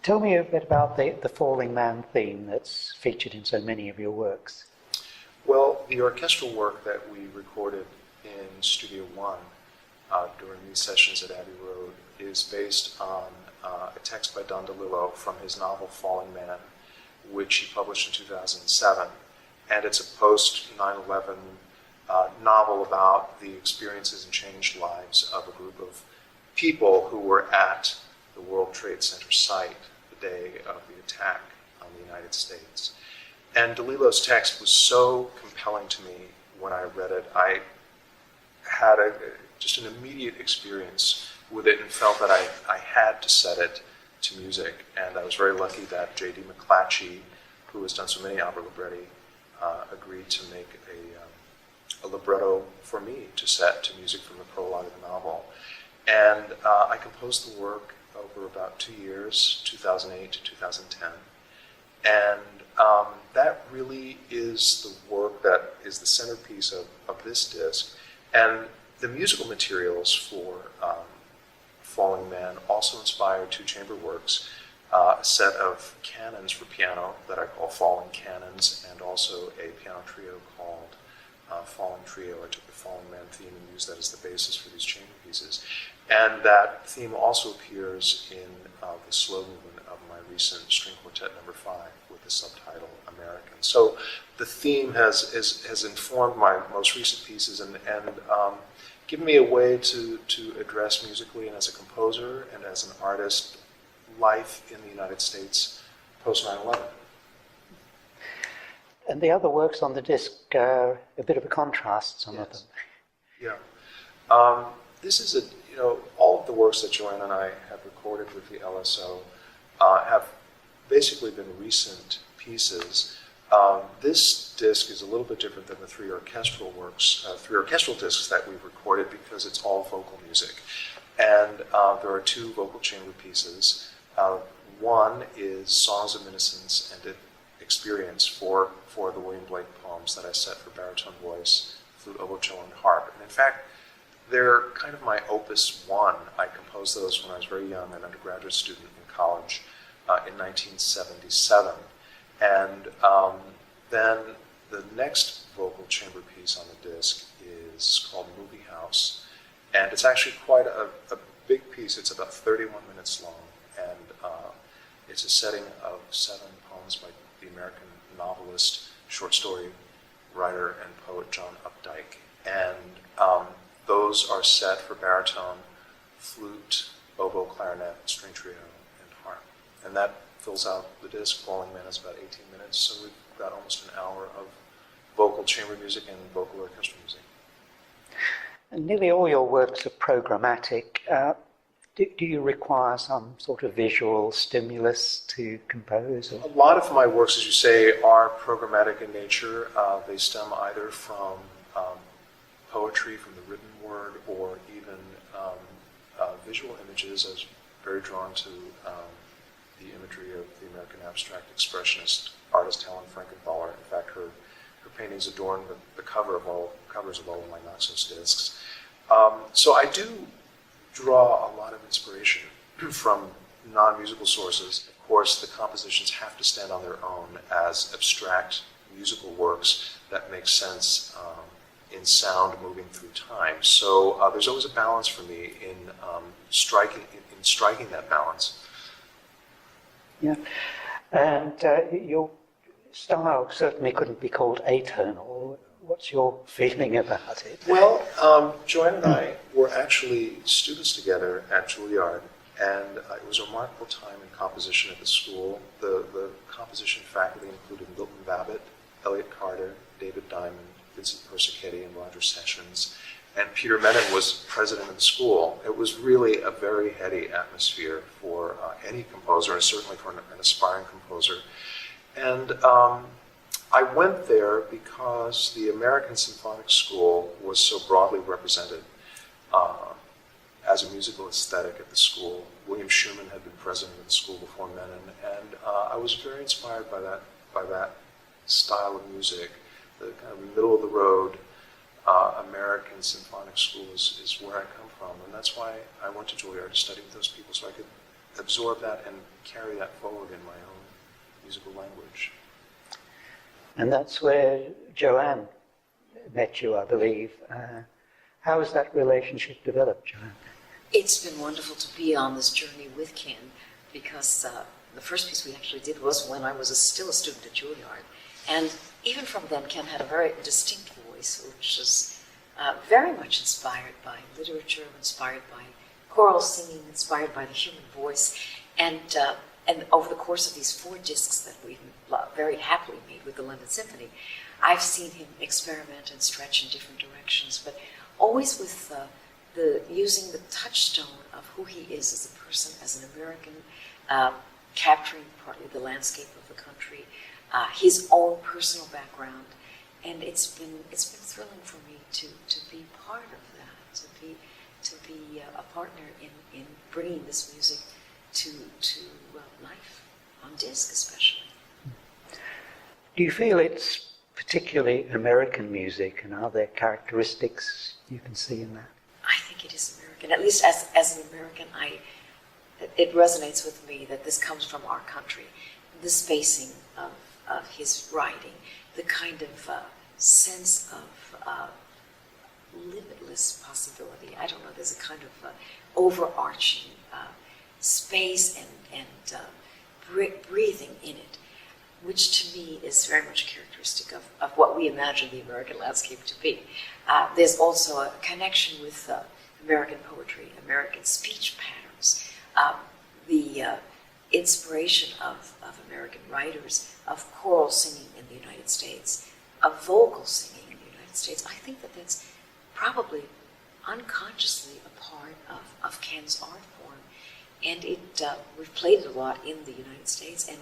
Tell me a bit about the Falling Man theme that's featured in so many of your works. Well, the orchestral work that we recorded in Studio One during these sessions at Abbey Road is based on a text by Don DeLillo from his novel Falling Man, which he published in 2007. And it's a post-9/11 novel about the experiences and changed lives of a group of people who were at the World Trade Center site the day of the attack on the United States. And DeLillo's text was so compelling to me when I read it. I had just an immediate experience with it and felt that I had to set it to music. And I was very lucky that J.D. McClatchy, who has done so many opera libretti, agreed to make a libretto for me to set to music from the prologue of the novel. And I composed the work over about 2 years, 2008 to 2010. And that really is the work that is the centerpiece of this disc. And the musical materials for Falling Man also inspired two chamber works, a set of canons for piano that I call Falling Canons, and also a piano trio called Falling Trio. I took the Falling Man theme and used that as the basis for these chamber pieces. And that theme also appears in the slow movement of my recent string quartet number 5 with the subtitle American. So the theme has informed my most recent pieces and given me a way to address musically and as a composer and as an artist life in the United States post 9/11. And the other works on the disc are a bit of a contrast, some of them. Yeah. This is all of the works that JoAnn and I have recorded with the LSO have basically been recent pieces. This disc is a little bit different than the three orchestral discs that we've recorded because it's all vocal music. And there are two vocal chamber pieces. One is Songs of Innocence and Experience for the William Blake poems that I set for baritone voice, flute, oboe, cello, and harp. And in fact, they're kind of my opus 1. I composed those when I was very young, an undergraduate student in college in 1977. And then the next vocal chamber piece on the disc is called Movie House. And it's actually quite a big piece. It's about 31 minutes long. And it's a setting of 7 poems by the American novelist, short story writer, and poet John Updike. And those are set for baritone, flute, oboe, clarinet, string trio, and harp. And that fills out the disc. Falling Man is about 18 minutes, so we've got almost an hour of vocal chamber music and vocal orchestral music. And nearly all your works are programmatic. Do you require some sort of visual stimulus to compose? Or? A lot of my works, as you say, are programmatic in nature. They stem either from poetry, from the written word, or even visual images. I was very drawn to the imagery of the American abstract expressionist artist Helen Frankenthaler. In fact, her paintings adorn the covers of all of my Naxos discs. So I do draw a lot of inspiration from non-musical sources. Of course, the compositions have to stand on their own as abstract musical works that make sense in sound moving through time. So there's always a balance for me in striking that balance. Yeah, and your style certainly couldn't be called atonal. What's your feeling about it? Well, JoAnn and I were actually students together at Juilliard, and it was a remarkable time in composition at the school. The composition faculty included Milton Babbitt, Elliot Carter, David Diamond, Vincent Persichetti, and Roger Sessions. And Peter Menon was president of the school. It was really a very heady atmosphere for any composer, and certainly for an aspiring composer. And I went there because the American Symphonic School was so broadly represented as a musical aesthetic at the school. William Schumann had been president of the school before Menon, and I was very inspired by that style of music. The kind of middle-of-the-road American Symphonic School is where I come from, and that's why I went to Juilliard to study with those people, so I could absorb that and carry that forward in my own musical language. And that's where JoAnn met you, I believe. How has that relationship developed, JoAnn? It's been wonderful to be on this journey with Ken, because the first piece we actually did was when I was still a student at Juilliard. And even from then, Ken had a very distinct voice, which was very much inspired by literature, inspired by choral singing, inspired by the human voice. And over the course of these 4 discs that we've very happily made with the London Symphony, I've seen him experiment and stretch in different directions, but always with using the touchstone of who he is as a person, as an American, capturing partly the landscape of the country, his own personal background, and it's been thrilling for me to be part of that, to be a partner in bringing this music to life on disc, especially. Do you feel it's particularly American music, and are there characteristics you can see in that? I think it is American. At least as an American, it resonates with me that this comes from our country. The spacing of his writing, the kind of sense of limitless possibility. I don't know, there's a kind of overarching space and breathing in it, which to me is very much characteristic of what we imagine the American landscape to be. There's also a connection with American poetry, American speech patterns, the inspiration of American writers, of choral singing in the United States, of vocal singing in the United States. I think that that's probably unconsciously a part of Ken's art form. And we've played it a lot in the United States, and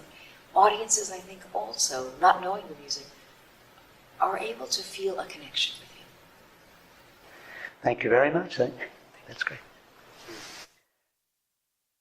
audiences, I think, also, not knowing the music, are able to feel a connection with him. Thank you very much. That's great.